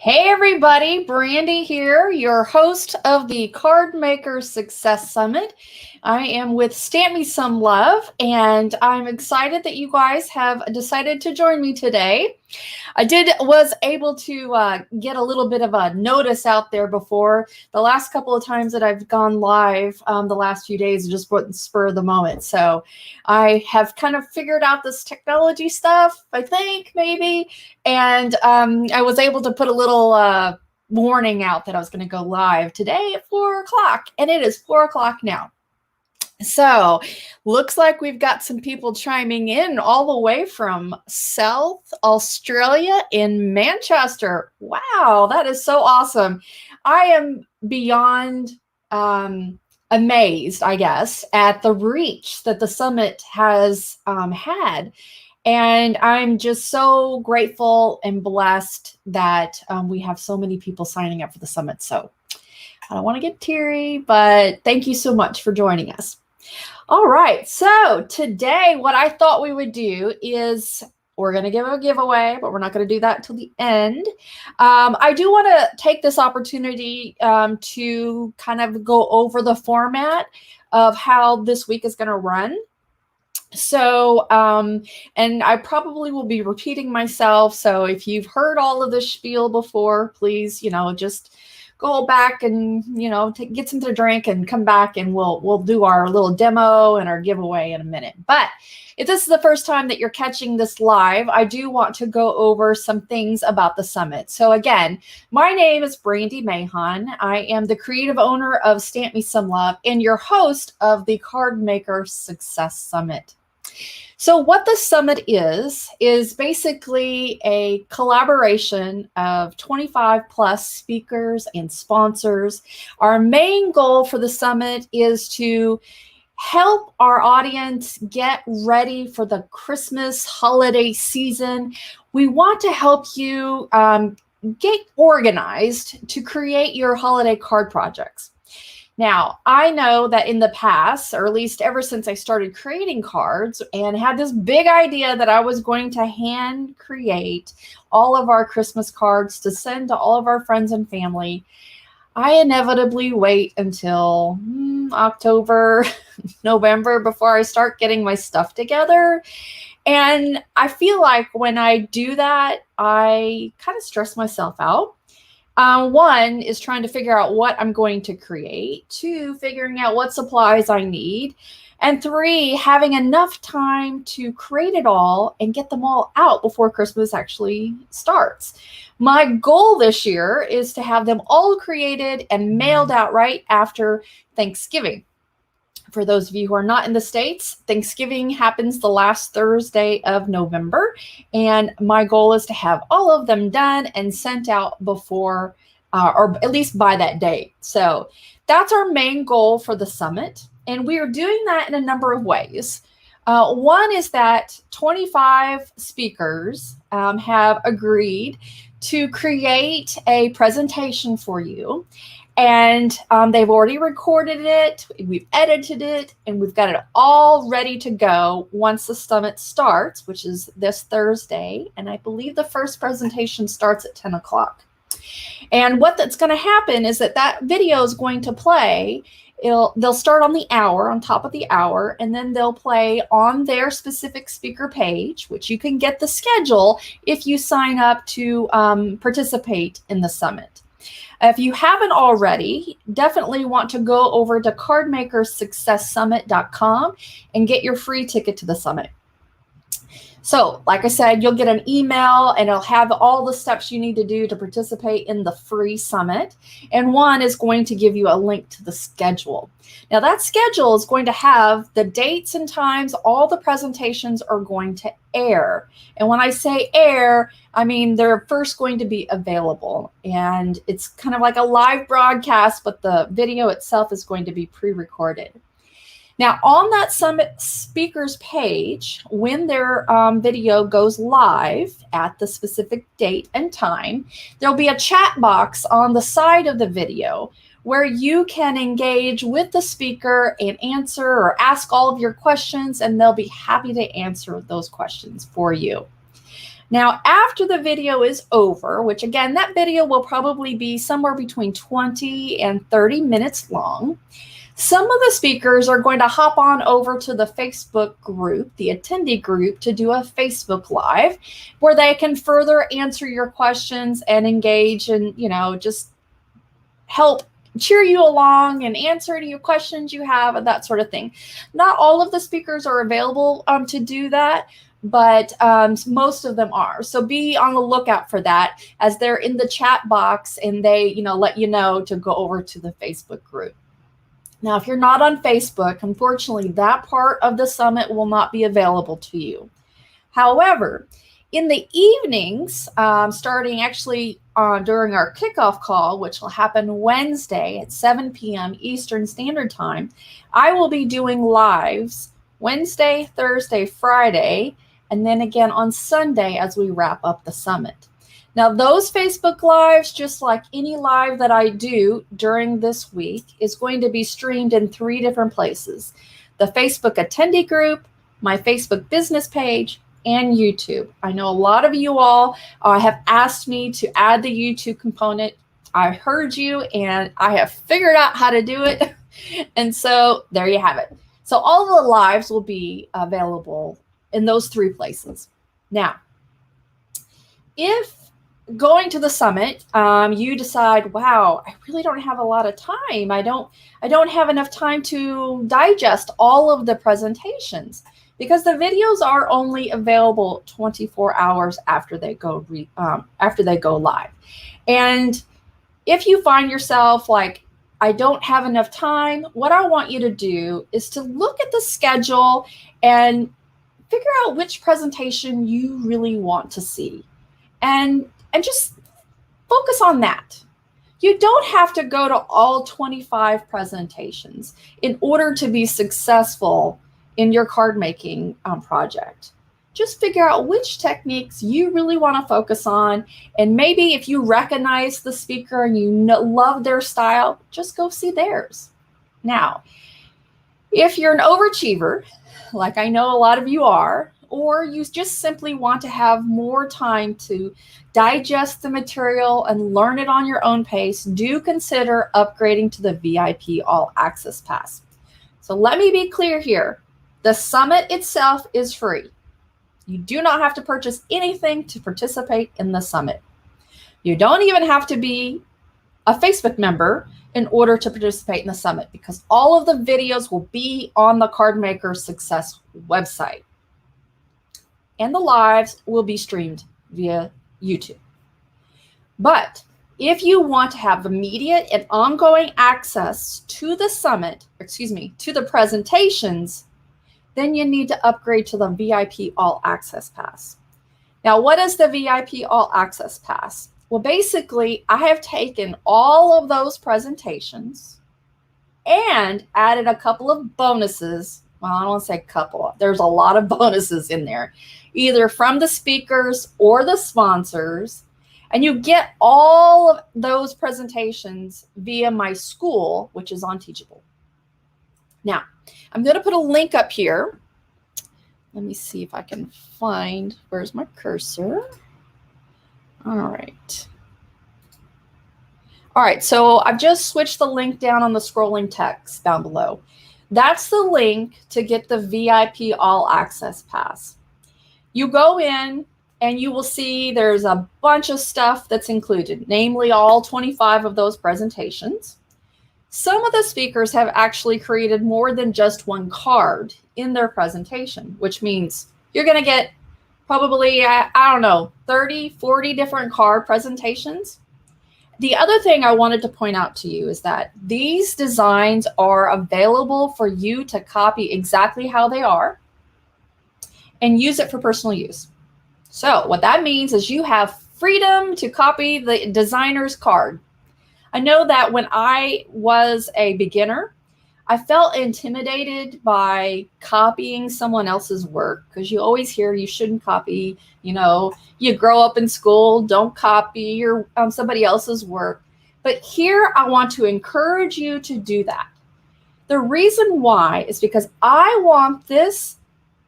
Hey everybody, Brandy here, your host of the Card Maker Success Summit. I am with Stamp Me Some Love, and I'm excited that you guys have decided to join me today. I was able to get a little bit of a notice out there before. The last couple of times that I've gone live the last few days just wasn't spur of the moment. So I have kind of figured out this technology stuff, I think, maybe. And I was able to put a little warning out that I was going to go live today at 4 o'clock. And it is 4 o'clock now. So looks like we've got some people chiming in all the way from South Australia in Manchester. Wow, that is so awesome. I am beyond amazed, I guess, at the reach that the summit has had. And I'm just so grateful and blessed that we have so many people signing up for the summit. So I don't want to get teary, but thank you so much for joining us. All right, so today what I thought we would do is we're going to give a giveaway, but we're not going to do that till the end. I do want to take this opportunity to kind of go over the format of how this week is going to run. So, and I probably will be repeating myself. So if you've heard all of this spiel before, please, just go back and, get something to drink and come back and we'll do our little demo and our giveaway in a minute. But if this is the first time that you're catching this live, I do want to go over some things about the summit. So again, my name is Brandy Mahon. I am the creative owner of Stamp Me Some Love and your host of the Card Maker Success Summit. So what the summit is basically a collaboration of 25 plus speakers and sponsors. Our main goal for the summit is to help our audience get ready for the Christmas holiday season. We want to help you get organized to create your holiday card projects. Now, I know that in the past, or at least ever since I started creating cards and had this big idea that I was going to hand create all of our Christmas cards to send to all of our friends and family, I inevitably wait until October, November before I start getting my stuff together. And I feel like when I do that, I kind of stress myself out. One is trying to figure out what I'm going to create. Two, figuring out what supplies I need. And three, having enough time to create it all and get them all out before Christmas actually starts. My goal this year is to have them all created and mailed out right after Thanksgiving. For those of you who are not in the States, Thanksgiving happens the last Thursday of November, and my goal is to have all of them done and sent out before, or at least by that date. So that's our main goal for the summit, and we are doing that in a number of ways. One is that 25 speakers have agreed to create a presentation for you. And they've already recorded it, we've edited it, and we've got it all ready to go once the summit starts, which is this Thursday. And I believe the first presentation starts at 10 o'clock. And what that's going to happen is that video is going to play. They'll start on the hour, on top of the hour, and then they'll play on their specific speaker page, which you can get the schedule if you sign up to participate in the summit. If you haven't already, definitely want to go over to cardmakersuccesssummit.com and get your free ticket to the summit. So, like I said, you'll get an email and it'll have all the steps you need to do to participate in the free summit. And one is going to give you a link to the schedule. Now, that schedule is going to have the dates and times all the presentations are going to air. And when I say air, I mean they're first going to be available. And it's kind of like a live broadcast, but the video itself is going to be pre-recorded. Now, on that summit speakers page, when their video goes live at the specific date and time, there'll be a chat box on the side of the video where you can engage with the speaker and answer or ask all of your questions, and they'll be happy to answer those questions for you. Now, after the video is over, which again, that video will probably be somewhere between 20 and 30 minutes long, some of the speakers are going to hop on over to the Facebook group, the attendee group, to do a Facebook Live where they can further answer your questions and engage and, just help cheer you along and answer any questions you have and that sort of thing. Not all of the speakers are available to do that, but most of them are. So be on the lookout for that as they're in the chat box and they, let you know to go over to the Facebook group. Now, if you're not on Facebook, unfortunately, that part of the summit will not be available to you. However, in the evenings, starting actually during our kickoff call, which will happen Wednesday at 7 p.m. Eastern Standard Time, I will be doing lives Wednesday, Thursday, Friday, and then again on Sunday as we wrap up the summit. Now, those Facebook Lives, just like any live that I do during this week, is going to be streamed in 3 different places: the Facebook attendee group, my Facebook business page, and YouTube. I know a lot of you all have asked me to add the YouTube component. I heard you and I have figured out how to do it. And so there you have it. So all of the lives will be available in those 3 places. Now, if going to the summit, you decide, wow, I really don't have a lot of time. I don't have enough time to digest all of the presentations, because the videos are only available 24 hours after they go live. And if you find yourself like, I don't have enough time, what I want you to do is to look at the schedule and figure out which presentation you really want to see. And just focus on that. You don't have to go to all 25 presentations in order to be successful in your card making project. Just figure out which techniques you really want to focus on. And maybe if you recognize the speaker and you love their style, just go see theirs. Now, if you're an overachiever, like I know a lot of you are, or you just simply want to have more time to digest the material and learn it on your own pace, do consider upgrading to the VIP All Access Pass. So let me be clear here. The summit itself is free. You do not have to purchase anything to participate in the summit. You don't even have to be a Facebook member in order to participate in the summit, because all of the videos will be on the Cardmaker Success website. And the lives will be streamed via YouTube. But if you want to have immediate and ongoing access to the summit, to the presentations, then you need to upgrade to the VIP All Access Pass. Now, what is the VIP All Access Pass? Well, basically, I have taken all of those presentations and added a couple of bonuses. Well, I don't want to say couple. There's a lot of bonuses in there, either from the speakers or the sponsors. And you get all of those presentations via my school, which is on Teachable. Now, I'm going to put a link up here. Let me see if I can find, where's my cursor? All right. All right, so I've just switched the link down on the scrolling text down below. That's the link to get the VIP All Access Pass. You go in and you will see there's a bunch of stuff that's included, namely all 25 of those presentations. Some of the speakers have actually created more than just one card in their presentation, which means you're going to get probably, I don't know, 30, 40 different card presentations. The other thing I wanted to point out to you is that these designs are available for you to copy exactly how they are and use it for personal use. So what that means is you have freedom to copy the designer's card. I know that when I was a beginner, I felt intimidated by copying someone else's work, because you always hear you shouldn't copy, you grow up in school, don't copy your somebody else's work. But here I want to encourage you to do that. The reason why is because I want this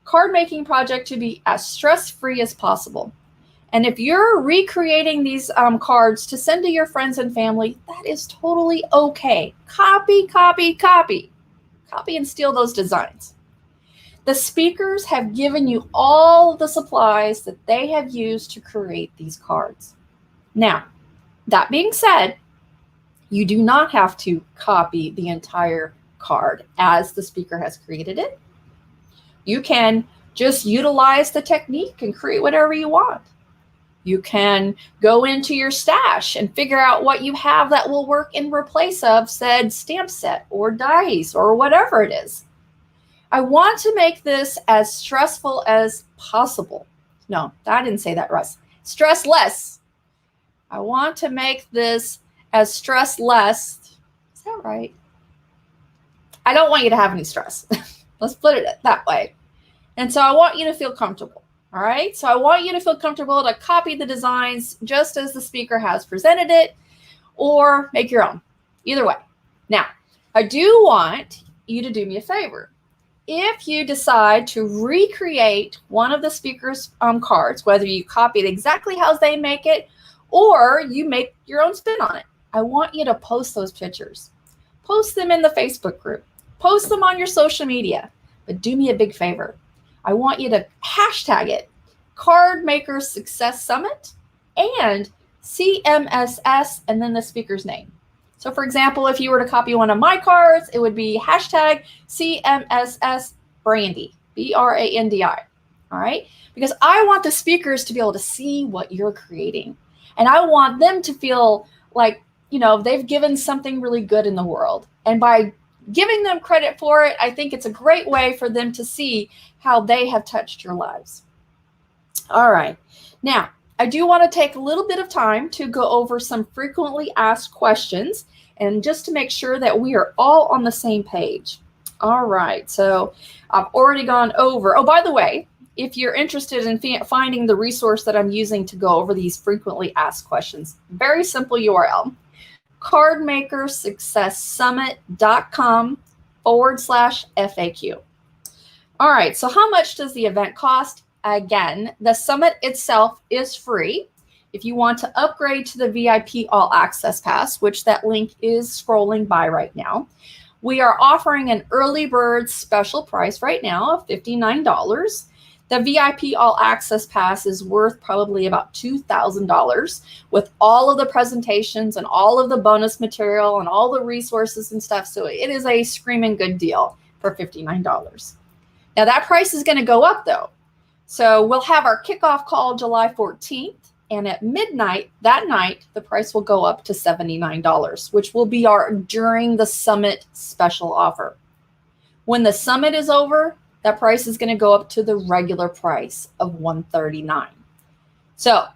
card making project to be as stress-free as possible. And if you're recreating these cards to send to your friends and family, that is totally okay. Copy, copy, copy. Copy and steal those designs. The speakers have given you all the supplies that they have used to create these cards. Now, that being said, you do not have to copy the entire card as the speaker has created it. You can just utilize the technique and create whatever you want. You can go into your stash and figure out what you have that will work in place of said stamp set or dies or whatever it is. I want to make this as stressful as possible. No, I didn't say that, Russ. Stressless. I want to make this as stressless. Is that right? I don't want you to have any stress. Let's put it that way. And so I want you to feel comfortable. All right. So I want you to feel comfortable to copy the designs just as the speaker has presented it, or make your own. Either way. Now, I do want you to do me a favor. If you decide to recreate one of the speaker's cards, whether you copy it exactly how they make it, or you make your own spin on it, I want you to post those pictures. Post them in the Facebook group. Post them on your social media. But do me a big favor. I want you to hashtag it, Card Makers Success Summit, and CMSS, and then the speaker's name. So for example, if you were to copy one of my cards, it would be hashtag CMSS Brandi, Brandi. All right? Because I want the speakers to be able to see what you're creating. And I want them to feel like, you know, they've given something really good in the world. And by giving them credit for it, I think it's a great way for them to see how they have touched your lives. All right. Now, I do want to take a little bit of time to go over some frequently asked questions, and just to make sure that we are all on the same page. All right. So I've already gone over. Oh, by the way, if you're interested in finding the resource that I'm using to go over these frequently asked questions, very simple URL. cardmakersuccesssummit.com/FAQ. All right, so how much does the event cost? Again, the summit itself is free. If you want to upgrade to the VIP All Access Pass, which that link is scrolling by right now, we are offering an early bird special price right now of $59. The VIP All Access Pass is worth probably about $2,000 with all of the presentations and all of the bonus material and all the resources and stuff. So it is a screaming good deal for $59. Now that price is going to go up though. So we'll have our kickoff call July 14th, and at midnight that night, the price will go up to $79, which will be our during the summit special offer. When the summit is over, that price is going to go up to the regular price of $139. So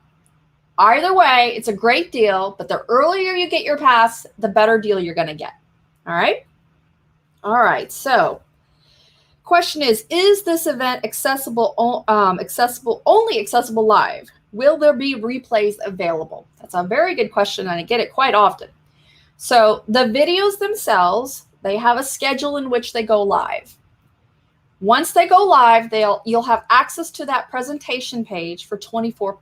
either way, it's a great deal, but the earlier you get your pass, the better deal you're going to get. All right. All right. So question is this event accessible only accessible live? Will there be replays available? That's a very good question, and I get it quite often. So the videos themselves, they have a schedule in which they go live. Once they go live, you'll have access to that presentation page for 24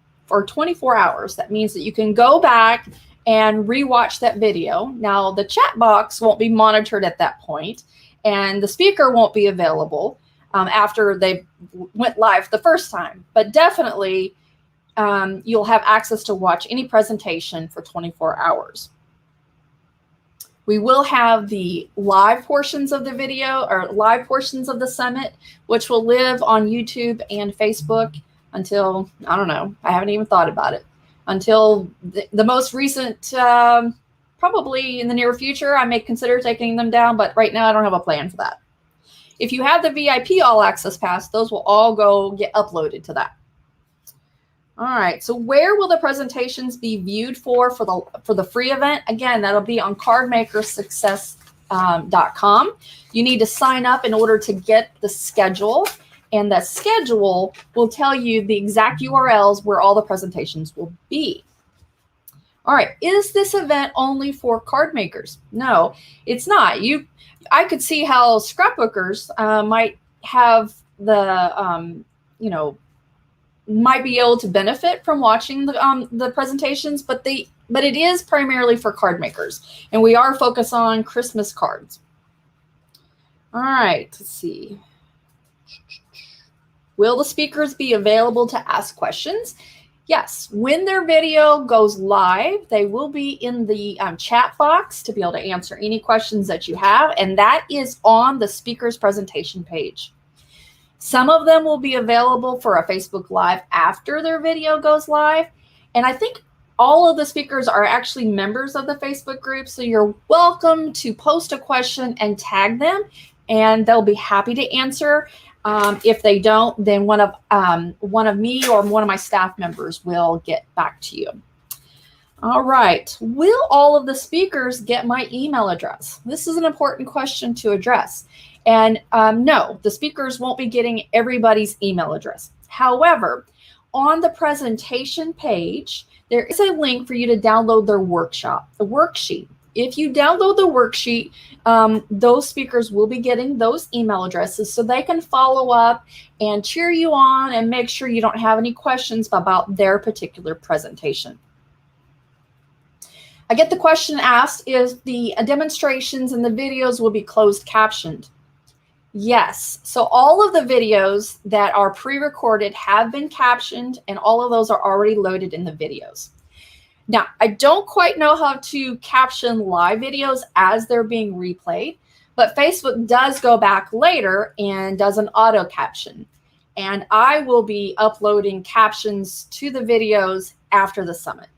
hours. That means that you can go back and rewatch that video. Now, the chat box won't be monitored at that point, and the speaker won't be available after they went live the first time. But definitely, you'll have access to watch any presentation for 24 hours. We will have the live portions of the video or live portions of the summit, which will live on YouTube and Facebook until, I don't know, I haven't even thought about it, until the most recent, probably in the near future, I may consider taking them down, but right now I don't have a plan for that. If you have the VIP All Access Pass, those will all get uploaded to that. All right, so where will the presentations be viewed for the free event? Again, that'll be on cardmakersuccess.com. You need to sign up in order to get the schedule, and that schedule will tell you the exact URLs where all the presentations will be. All right, is this event only for card makers? No, it's not. I could see how scrapbookers might have the, might be able to benefit from watching the presentations, but it is primarily for card makers, and we are focused on Christmas cards. All right, let's see. Will the speakers be available to ask questions? Yes, when their video goes live, they will be in the chat box to be able to answer any questions that you have, and that is on the speaker's presentation page. Some of them will be available for a Facebook Live after their video goes live, and I think all of the speakers are actually members of the Facebook group, so you're welcome to post a question and tag them, and they'll be happy to answer. If they don't, then one of me or one of my staff members will get back to you. All right. Will all of the speakers get my email address? This is an important question to address. And no, the speakers won't be getting everybody's email address. However, on the presentation page, there is a link for you to download their worksheet. If you download the worksheet, those speakers will be getting those email addresses so they can follow up and cheer you on and make sure you don't have any questions about their particular presentation. I get the question asked, is the demonstrations and the videos will be closed captioned? Yes. So all of the videos that are pre-recorded have been captioned, and all of those are already loaded in the videos. Now, I don't quite know how to caption live videos as they're being replayed, but Facebook does go back later and does an auto caption. And I will be uploading captions to the videos after the summit.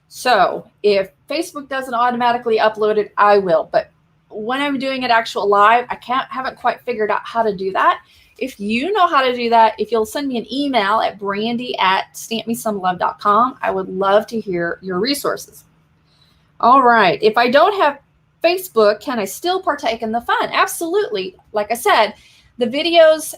So if Facebook doesn't automatically upload it, I will. But when I'm doing it actual live, haven't quite figured out how to do that. If you know how to do that, if you'll send me an email at brandy@stampmesomelove.com, I would love to hear your resources. All right. If I don't have Facebook, can I still partake in the fun? Absolutely. Like I said, the videos,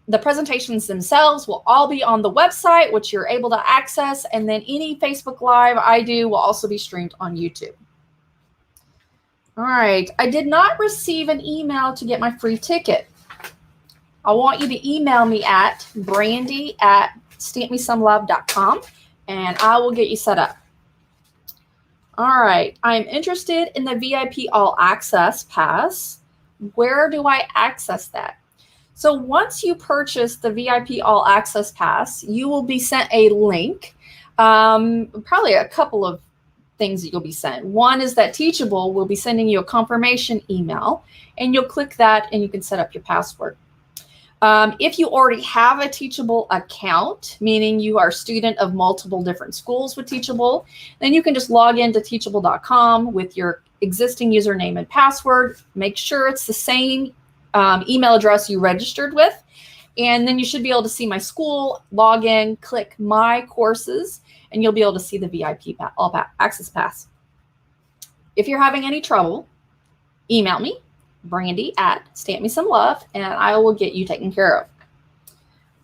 the presentations themselves will all be on the website, which you're able to access. And then any Facebook Live I do will also be streamed on YouTube. All right. I did not receive an email to get my free ticket. I want you to email me at brandy@stampmesomelove.com, and I will get you set up. All right. I'm interested in the VIP All Access Pass. Where do I access that? So once you purchase the VIP All Access Pass, you will be sent a link, probably a couple of things that you'll be sent. One is that Teachable will be sending you a confirmation email, and you'll click that and you can set up your password. If you already have a Teachable account, meaning you are a student of multiple different schools with Teachable, then you can just log into teachable.com with your existing username and password. Make sure it's the same email address you registered with, and then you should be able to see my school, log in, click My Courses, and you'll be able to see the VIP All Access Pass. If you're having any trouble, email me, brandy@stampmesomelove, and I will get you taken care of.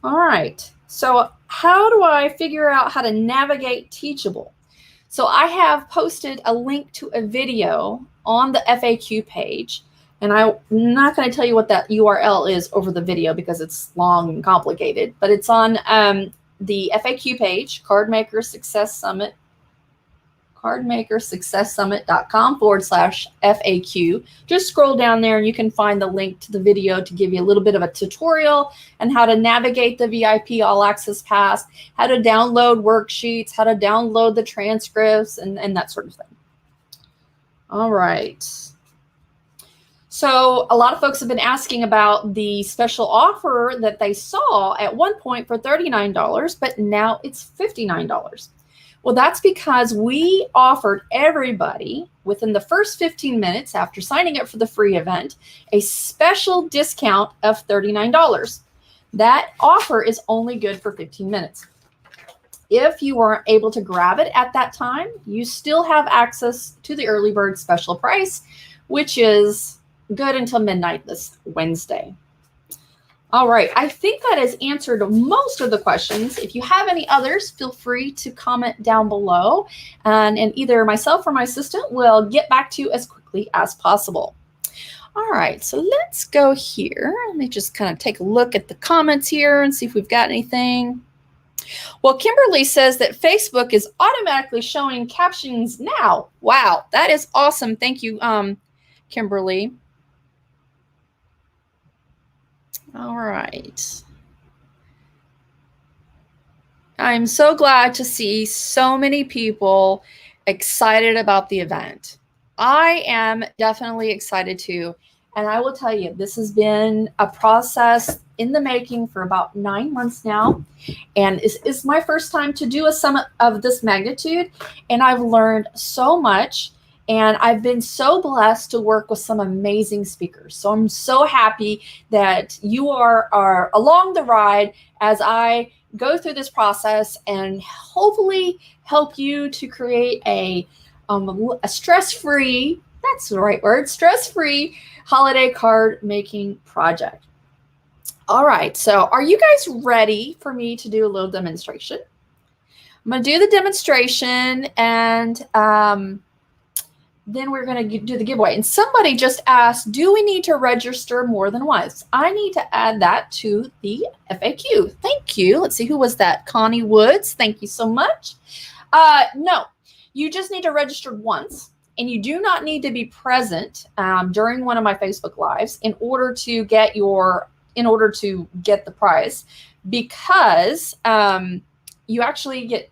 All right. So how do I figure out how to navigate Teachable? So I have posted a link to a video on the FAQ page, and I'm not going to tell you what that URL is over the video because it's long and complicated, but it's on the FAQ page, cardmakersuccesssummit.com/FAQ. Just scroll down there and you can find the link to the video to give you a little bit of a tutorial on how to navigate the VIP All Access Pass, how to download worksheets, how to download the transcripts, and that sort of thing. All right. So a lot of folks have been asking about the special offer that they saw at one point for $39, but now it's $59. Well, that's because we offered everybody within the first 15 minutes after signing up for the free event a special discount of $39. That offer is only good for 15 minutes. If you weren't able to grab it at that time, you still have access to the early bird special price, which is good until midnight this Wednesday. All right, I think that has answered most of the questions. If you have any others, feel free to comment down below, and either myself or my assistant will get back to you as quickly as possible. All right, so let's go here. Let me just kind of take a look at the comments here and see if we've got anything. Well, Kimberly says that Facebook is automatically showing captions now. Wow, that is awesome. Thank you, Kimberly. All right. I'm so glad to see so many people excited about the event. I am definitely excited too. And I will tell you, this has been a process in the making for about 9 months now. And it's my first time to do a summit of this magnitude. And I've learned so much. And I've been so blessed to work with some amazing speakers. So I'm so happy that you are along the ride as I go through this process and hopefully help you to create a stress-free, that's the right word, stress-free holiday card making project. All right, so are you guys ready for me to do a little demonstration? I'm going to do the demonstration and then we're going to do the giveaway. And somebody just asked, do we need to register more than once? I need to add that to the FAQ. Thank you. Let's see, who was that? Connie Woods. Thank you so much. No, you just need to register once. And you do not need to be present during one of my Facebook Lives in order to get the prize, because you actually get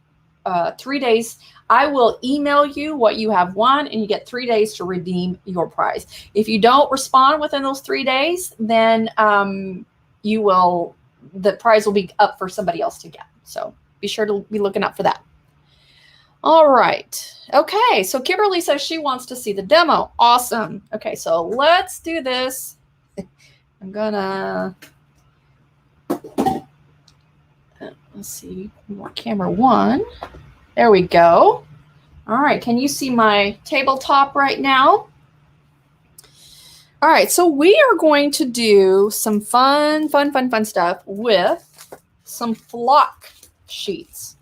3 days. I will email you what you have won, and you get 3 days to redeem your prize. If you don't respond within those 3 days, then the prize will be up for somebody else to get. So be sure to be looking out for that. All right. Okay. So Kimberly says she wants to see the demo. Awesome. Okay. So let's do this. I'm gonna, let's see, more camera one. There we go. All right. Can you see my tabletop right now? All right. So we are going to do some fun stuff with some flock sheets.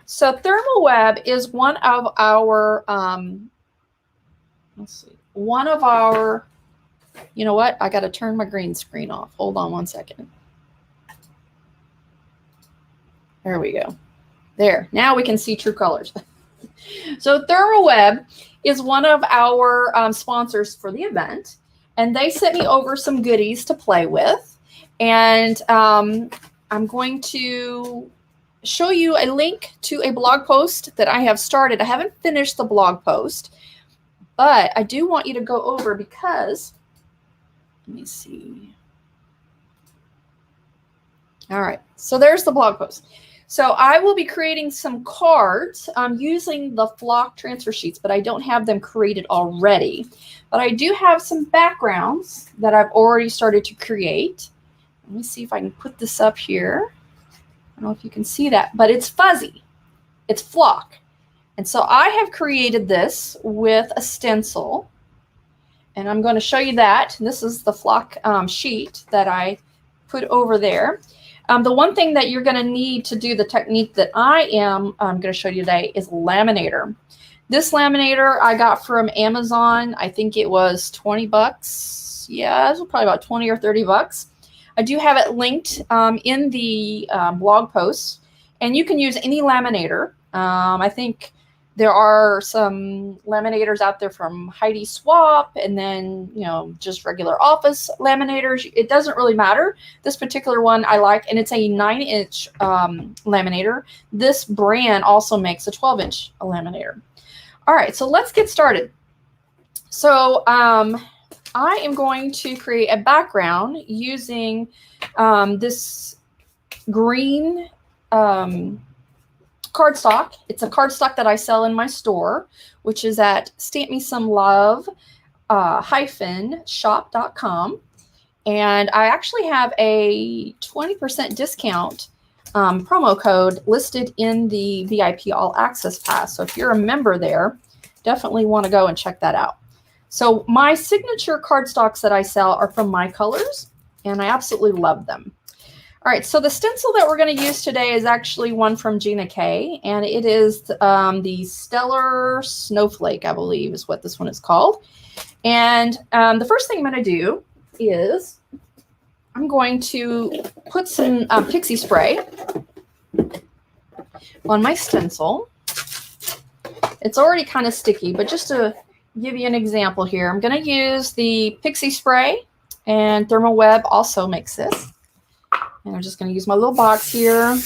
So Thermal Web is one of our, you know what? I got to turn my green screen off. Hold on one second. There we go. There, now we can see true colors. So Thermal Web is one of our sponsors for the event, and they sent me over some goodies to play with. And I'm going to show you a link to a blog post that I have started. I haven't finished the blog post, but I do want you to go over because, let me see. All right, so there's the blog post. So I will be creating some cards using the flock transfer sheets, but I don't have them created already. But I do have some backgrounds that I've already started to create. Let me see if I can put this up here. I don't know if you can see that, but it's fuzzy. It's flock. And so I have created this with a stencil. And I'm going to show you that. This is the flock sheet that I put over there. The one thing that you're going to need to do the technique that I'm going to show you today is laminator. This laminator I got from Amazon. I think it was 20 bucks. Yeah, it was probably about 20 or 30 bucks. I do have it linked in the blog post, and you can use any laminator. I think there are some laminators out there from Heidi Swap, and then, you know, just regular office laminators. It doesn't really matter. This particular one I like, and it's a 9-inch laminator. This brand also makes a 12-inch laminator. All right, so let's get started. So I am going to create a background using this green cardstock. It's a cardstock that I sell in my store, which is at stampmesomlove-shop.com. And I actually have a 20% discount promo code listed in the VIP All Access Pass. So if you're a member there, definitely want to go and check that out. So my signature cardstocks that I sell are from My Colors, and I absolutely love them. All right, so the stencil that we're going to use today is actually one from Gina K, and it is the Stellar Snowflake, I believe is what this one is called. And the first thing I'm going to do is I'm going to put some pixie spray on my stencil. It's already kind of sticky, but just to give you an example here, I'm going to use the Pixie Spray, and Thermal Web also makes this. And I'm just going to use my little box here.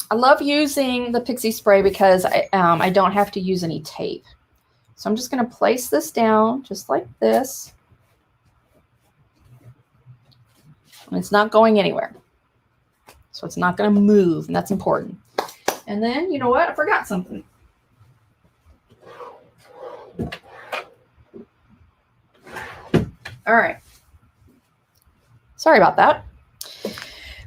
I love using the Pixie Spray because I don't have to use any tape. So I'm just going to place this down just like this. And it's not going anywhere. So it's not going to move, and that's important. And then, you know what? I forgot something. All right. Sorry about that.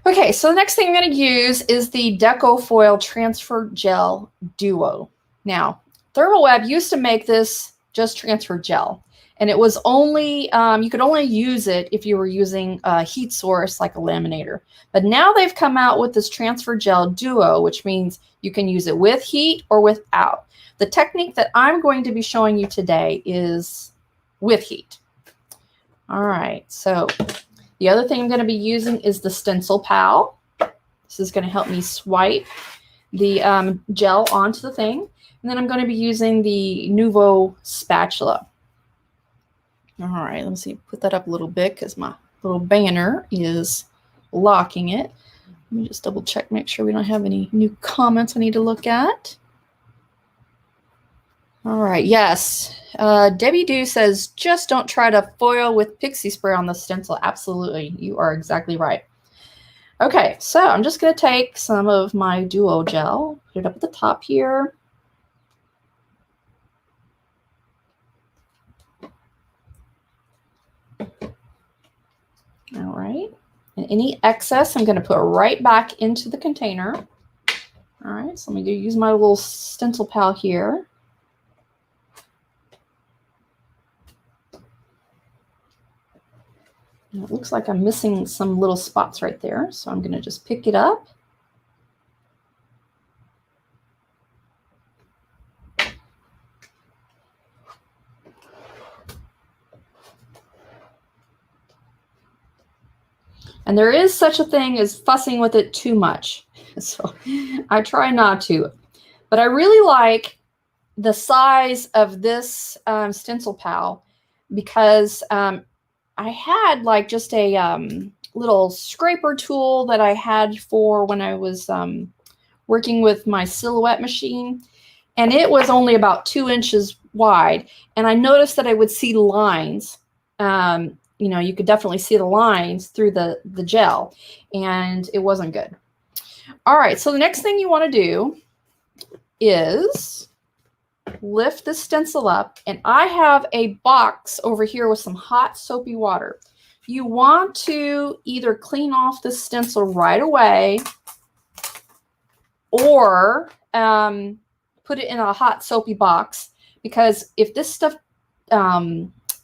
Okay, so the next thing I'm going to use is the Decofoil Transfer Gel Duo. Now, Thermal Web used to make this just transfer gel, and it was only, you could only use it if you were using a heat source like a laminator. But now they've come out with this Transfer Gel Duo, which means you can use it with heat or without. The technique that I'm going to be showing you today is with heat. All right, so the other thing I'm going to be using is the Stencil Pal. This is going to help me swipe the gel onto the thing. And then I'm going to be using the Nuvo spatula. All right, let me see, put that up a little bit because my little banner is locking it. Let me just double check, make sure we don't have any new comments I need to look at. All right, yes. Debbie Dew says, just don't try to foil with Pixie Spray on the stencil. Absolutely, you are exactly right. Okay, so I'm just going to take some of my Duo gel, put it up at the top here. All right, and any excess I'm going to put right back into the container. All right, so I'm going to use my little Stencil Pal here. And it looks like I'm missing some little spots right there, so I'm going to just pick it up. And there is such a thing as fussing with it too much. So I try not to. But I really like the size of this Stencil Pal because I had like just a little scraper tool that I had for when I was working with my Silhouette machine. And it was only about 2 inches wide. And I noticed that I would see lines. You know, you could definitely see the lines through the gel, and it wasn't good. All right, so the next thing you want to do is lift the stencil up, and I have a box over here with some hot soapy water. You want to either clean off the stencil right away or put it in a hot soapy box, because if this stuff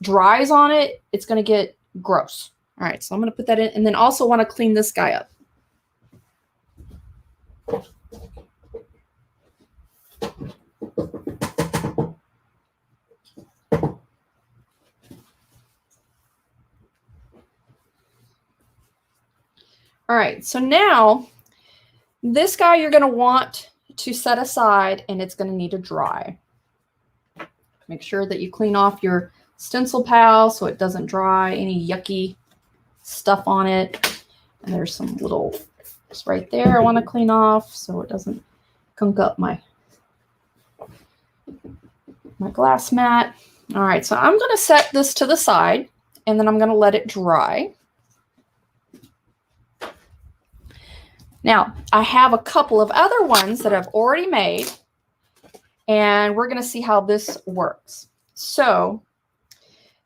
dries on it, it's going to get gross. All right, so I'm going to put that in, and then also want to clean this guy up. All right, so now this guy you're going to want to set aside, and it's going to need to dry. Make sure that you clean off your Stencil Pal so it doesn't dry any yucky stuff on it. And there's some little right there I want to clean off so it doesn't gunk up my glass mat. All right, so I'm going to set this to the side, and then I'm going to let it dry. Now, I have a couple of other ones that I've already made, and we're going to see how this works. So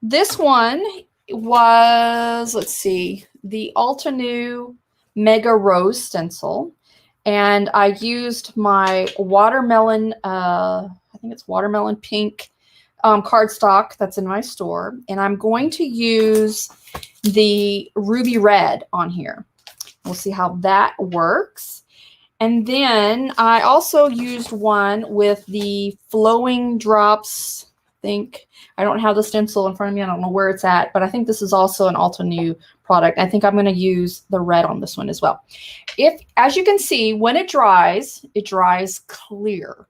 this one was, let's see, the Altenew Mega Rose stencil, and I used my watermelon, I think it's watermelon pink cardstock that's in my store, and I'm going to use the ruby red on here. We'll see how that works. And then I also used one with the Flowing Drops think. I don't have the stencil in front of me. I don't know where it's at, but I think this is also an Altenew product. I think I'm going to use the red on this one as well. If, as you can see, when it dries clear.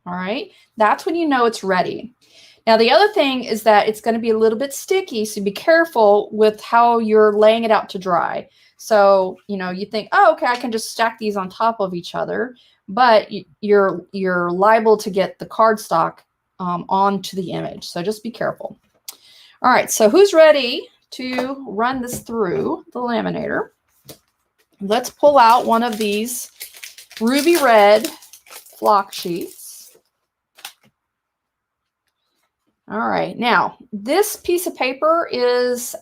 All right, that's when you know it's ready. Now, the other thing is that it's going to be a little bit sticky, so be careful with how you're laying it out to dry. So, you know, you think, oh, okay, I can just stack these on top of each other, but you're liable to get the cardstock onto the image. So just be careful. All right, so who's ready to run this through the laminator? Let's pull out one of these ruby red flock sheets. All right, now this piece of paper is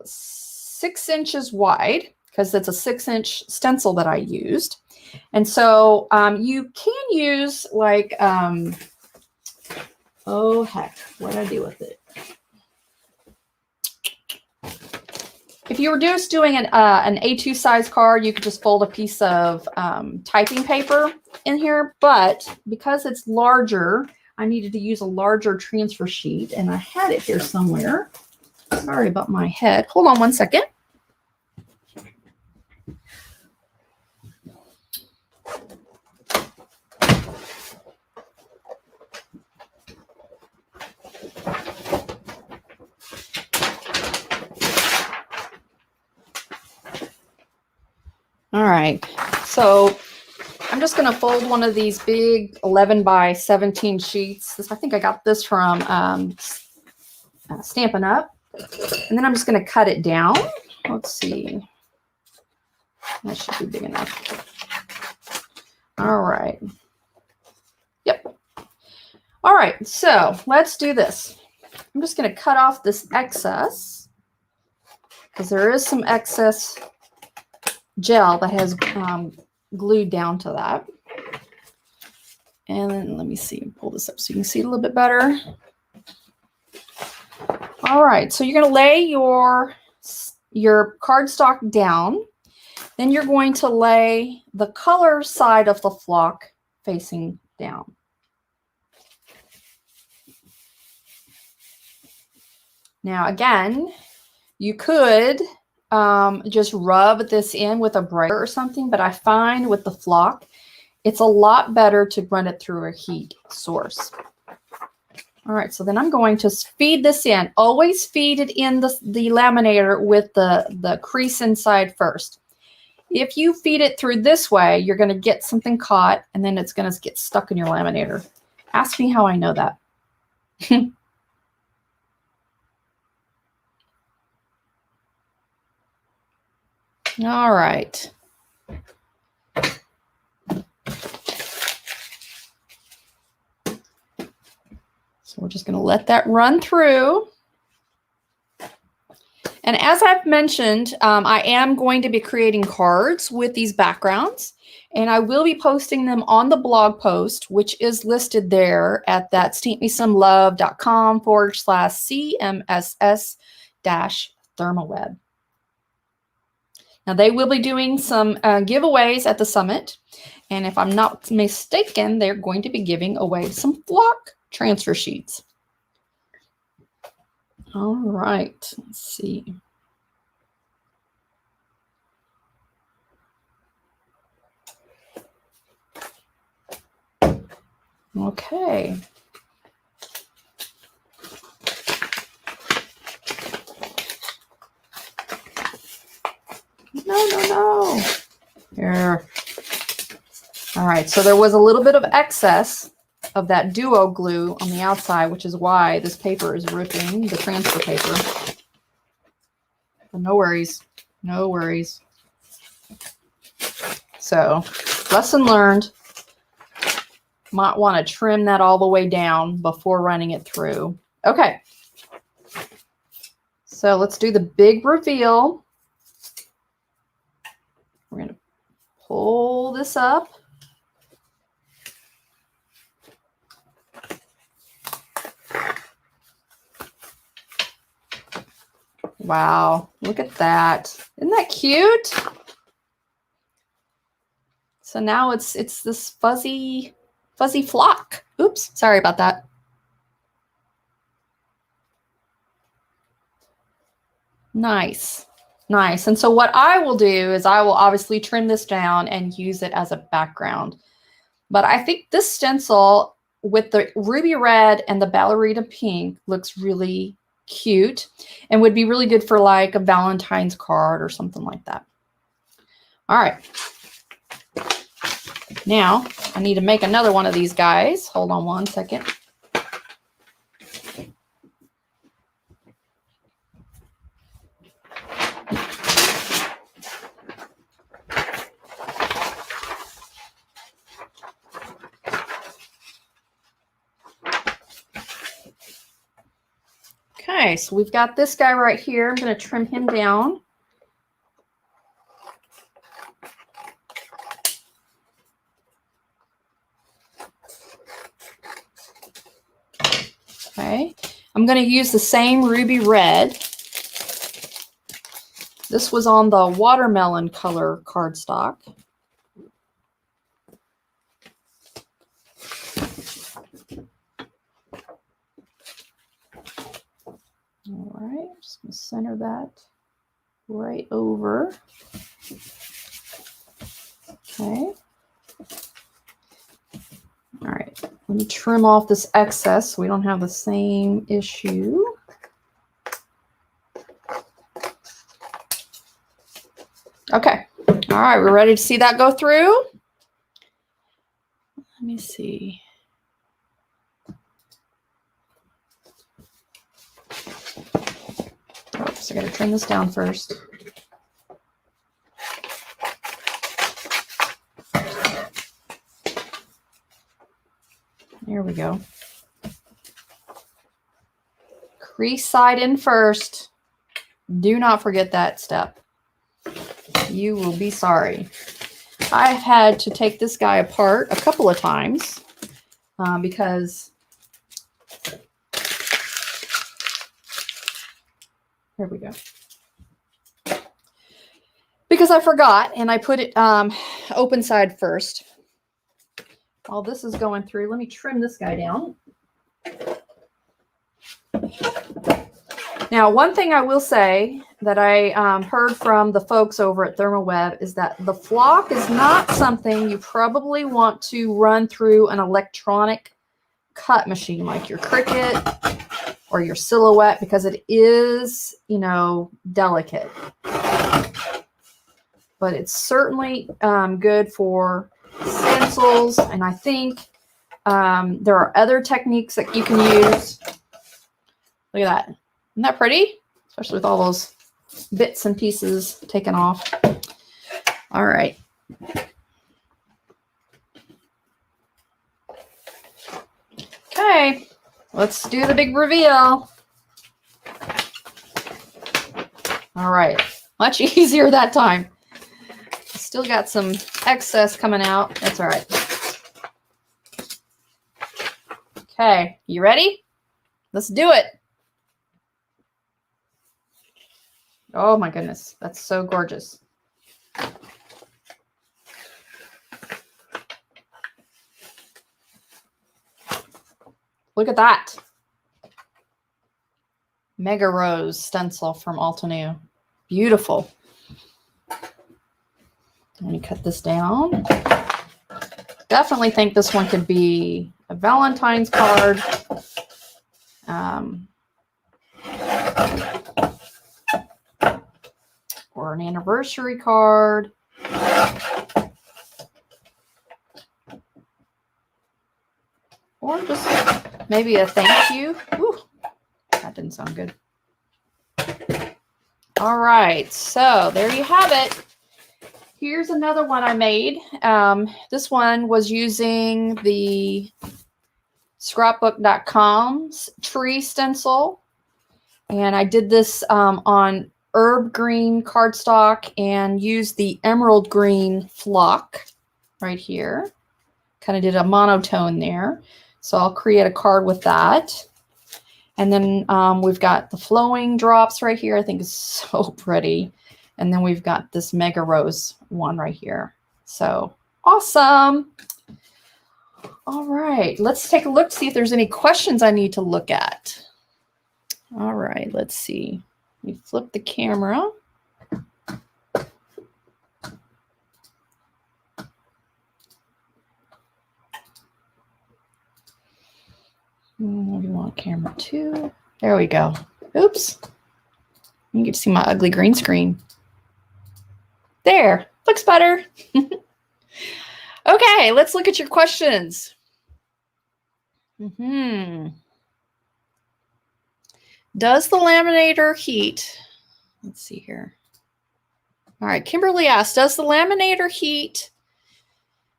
6 inches wide because it's a 6-inch stencil that I used. And so you can use like, oh heck, what did I do with it? If you were just doing an A2 size card, you could just fold a piece of typing paper in here. But because it's larger, I needed to use a larger transfer sheet, and I had it here somewhere. Sorry about my head. Hold on one second. All right, so I'm just going to fold one of these big 11 by 17 sheets. I think I got this from Stampin' Up. And then I'm just going to cut it down. Let's see. That should be big enough. All right. Yep. All right, so let's do this. I'm just going to cut off this excess because there is some excess gel that has glued down to that. And then let me see, pull this up so you can see it a little bit better. All right, so you're going to lay your cardstock down. Then you're going to lay the color side of the flock facing down. Now, again, you could just rub this in with a brayer or something, but I find with the flock, it's a lot better to run it through a heat source. All right, so then I'm going to feed this in. Always feed it in the laminator with the crease inside first. If you feed it through this way, you're going to get something caught, and then it's going to get stuck in your laminator. Ask me how I know that. All right. So we're just going to let that run through. And as I've mentioned, I am going to be creating cards with these backgrounds, and I will be posting them on the blog post, which is listed there at that stampmesomlove.com/CMSS-ThermaWeb. Now, they will be doing some giveaways at the summit. And if I'm not mistaken, they're going to be giving away some flock transfer sheets. All right, let's see. Okay. No. Here. All right, so there was a little bit of excess of that duo glue on the outside, which is why this paper is ripping, the transfer paper. But no worries. No worries. So, lesson learned. Might want to trim that all the way down before running it through. Okay. So let's do the big reveal. We're going to pull this up. Wow, look at that. Isn't that cute? So now it's this fuzzy flock. Oops, sorry about that. Nice. Nice. And so what I will do is I will obviously trim this down and use it as a background. But I think this stencil with the ruby red and the ballerina pink looks really cute and would be really good for like a Valentine's card or something like that. All right. Now I need to make another one of these guys. Hold on one second. Okay, so we've got this guy right here. I'm going to trim him down. Okay, I'm going to use the same ruby red. This was on the watermelon color cardstock. All right, just going to center that right over. Okay. All right, let me trim off this excess so we don't have the same issue. Okay, all right, we're ready to see that go through. Let me see. Oops, I gotta trim this down first. There we go. Crease side in first. Do not forget that step. You will be sorry. I've had to take this guy apart a couple of times because here we go. Because I forgot and I put it open side first. While this is going through, let me trim this guy down. Now, one thing I will say that I heard from the folks over at ThermoWeb is that the flock is not something you probably want to run through an electronic cut machine like your Cricut or your Silhouette because it is, you know, delicate. But it's certainly good for stencils, and I think there are other techniques that you can use. Look at that. Isn't that pretty? Especially with all those bits and pieces taken off. All right. Okay, let's do the big reveal. All right, much easier that time. Still got some excess coming out. That's all right. Okay, you ready? Let's do it. Oh my goodness, that's so gorgeous. Look at that. Mega Rose stencil from Altenew. Beautiful. Let me cut this down. Definitely think this one could be a Valentine's card. Or an anniversary card. Or just maybe a thank you. Ooh, that didn't sound good. All right, so there you have it. Here's another one I made. This one was using the scrapbook.com's tree stencil. And I did this on herb green cardstock and used the emerald green flock right here. Kind of did a monotone there. So I'll create a card with that. And then we've got the flowing drops right here. I think is so pretty. And then we've got this Mega Rose one right here. So awesome. All right, let's take a look, see if there's any questions I need to look at. All right, let's see. me flip the camera. What do you want? Camera 2. There we go. Oops. You get to see my ugly green screen. There. Looks better. Okay, let's look at your questions. Does the laminator heat? Let's see here. All right, Kimberly asked, does the laminator heat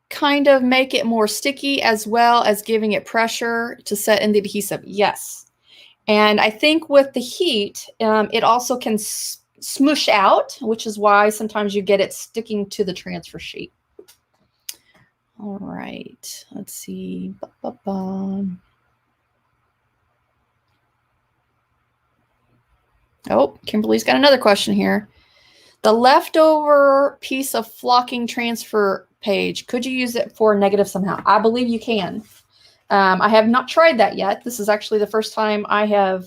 kind of make it more sticky as well as giving it pressure to set in the adhesive? Yes. And I think with the heat, it also can smoosh out, which is why sometimes you get it sticking to the transfer sheet. All right, let's see. Oh, Kimberly's got another question here. The leftover piece of flocking transfer page, could you use it for negative somehow? I believe you can. I have not tried that yet. This is actually the first time I have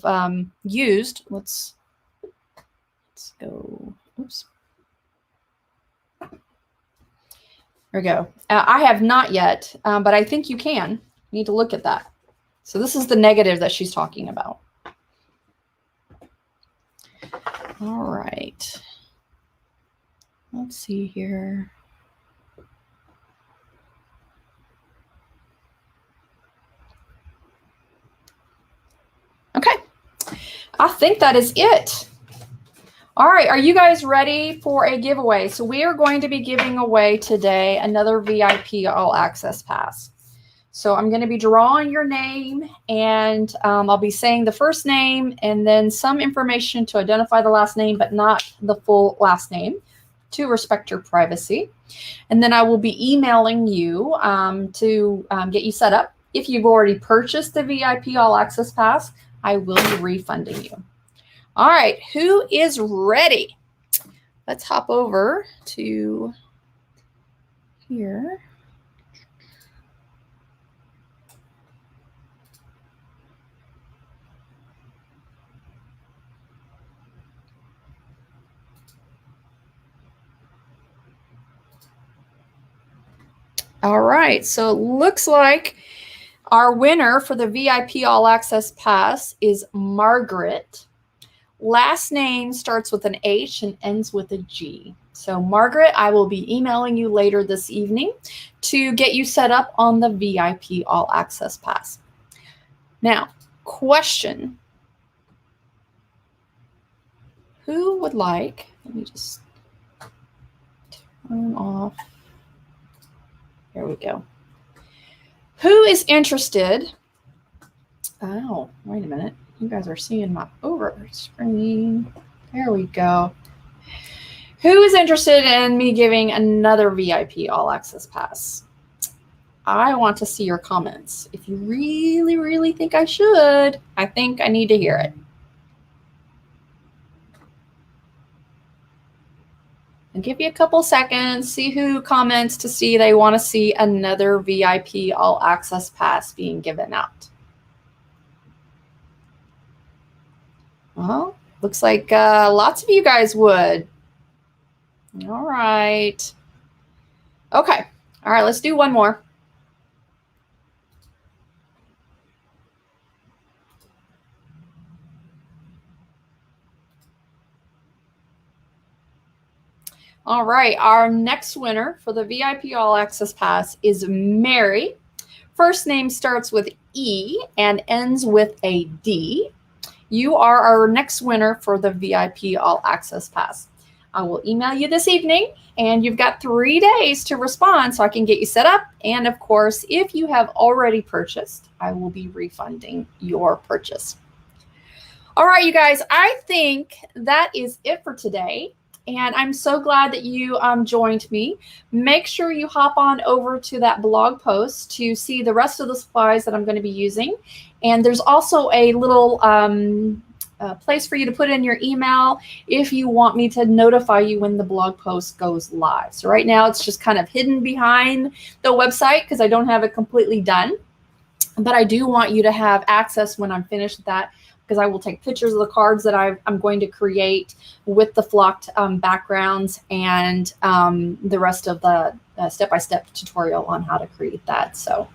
used. Let's go. Oops. There we go. I have not yet, but I think you can. You need to look at that. So this is the negative that she's talking about. All right. Let's see here. Okay. I think that is it. All right. Are you guys ready for a giveaway? So we are going to be giving away today another VIP All Access Pass. So I'm going to be drawing your name, and I'll be saying the first name and then some information to identify the last name, but not the full last name, to respect your privacy. And then I will be emailing you to get you set up. If you've already purchased the VIP All Access Pass, I will be refunding you. All right, who is ready? Let's hop over to here. All right, so it looks like our winner for the VIP All Access Pass is Margaret. Last name starts with an H and ends with a G. So Margaret, I will be emailing you later this evening to get you set up on the VIP All Access Pass. Now, question. Who would like, let me just turn off. There we go. Who is interested? Oh, wait a minute. You guys are seeing my over screen. There we go. Who is interested in me giving another VIP All Access Pass? I want to see your comments. If you really, really think I should, I think I need to hear it. I'll give you a couple seconds, see who comments to see they want to see another VIP All Access Pass being given out. Well, looks like lots of you guys would. All right. Okay. All right, let's do one more. All right, our next winner for the VIP All Access Pass is Mary. First name starts with E and ends with a D. You are our next winner for the VIP All Access Pass. I will email you this evening, and you've got 3 days to respond so I can get you set up. And of course, if you have already purchased, I will be refunding your purchase. All right, you guys, I think that is it for today. And I'm so glad that you joined me. Make sure you hop on over to that blog post to see the rest of the supplies that I'm going to be using. And there's also a little place for you to put in your email if you want me to notify you when the blog post goes live. So right now it's just kind of hidden behind the website because I don't have it completely done. But I do want you to have access when I'm finished with that because I will take pictures of the cards that I'm going to create with the flocked backgrounds and the rest of the step-by-step tutorial on how to create that. So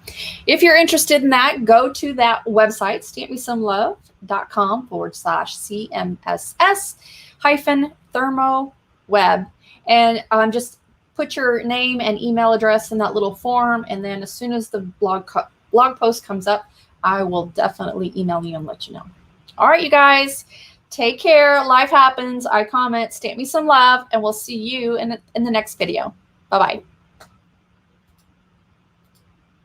if you're interested in that, go to that website, stampmesomelove.com/CMSS-thermo-web, and just put your name and email address in that little form. And then as soon as the blog post comes up, I will definitely email you and let you know. All right, you guys, take care. Life happens. I comment, stamp me some love, and we'll see you in the next video. Bye-bye.